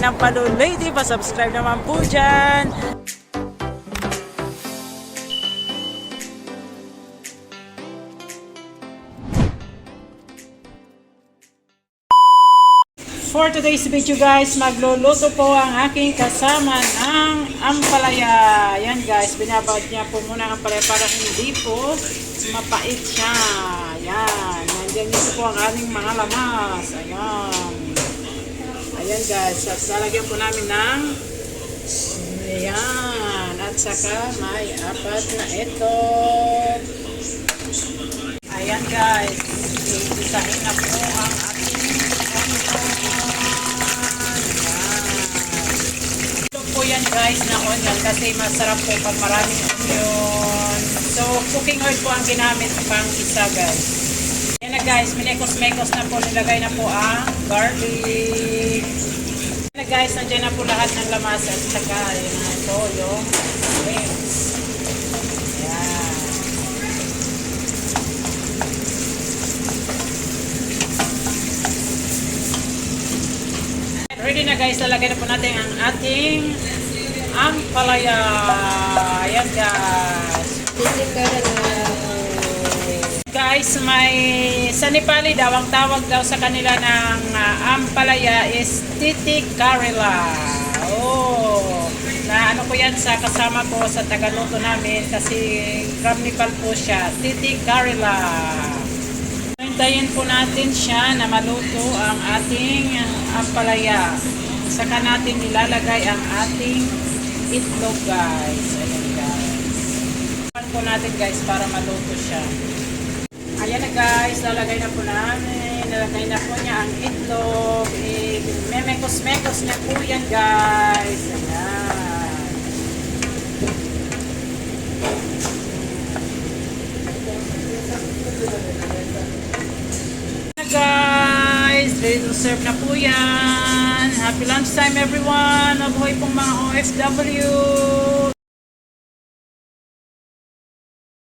ng Palo Lady. Pa-subscribe naman po dyan. For today's video guys, magluluto po ang aking kasama ng ampalaya. Yan guys, binabad niya po muna ang ampalaya para hindi po mapait siya. Yan, nandiyan dito po ang aming mga lamas. Ayan. Ayan guys, at lalagyan po namin ng ayan. At saka may 4 na ito. Ayan guys, isahin na po ang ating po yan guys na onion kasi masarap po pag maraming onion. So cooking oil po ang ginamit pang isa guys. Yan na guys, minekos-mekos na po, nilagay na po ang garlic. Yan na guys, nandiyan na po lahat ng lamas at saka yun na ito yung wings. Yan. Ready na guys, lalagay na po natin ang ating ampalaya. Ayan guys. Guys, may sa Nepali daw, ang tawag daw sa kanila ng ampalaya is Titi Karela. Oh, na ano ko yan sa kasama ko sa tagaluto namin kasi from Nepal po siya. Titi Karela. Hintayin po natin siya na maluto ang ating ampalaya. Saka natin ilalagay ang ating itlog guys. Ayan guys. Pan po natin guys para maluto siya. Ayan na guys, lalagay na po namin. Lalagay na po niya ang itlog. Memekos-mekos niya po yan guys. Ayan. Guys, ready to serve na po yan. Happy lunchtime everyone. Mabuhay pong mga OFW.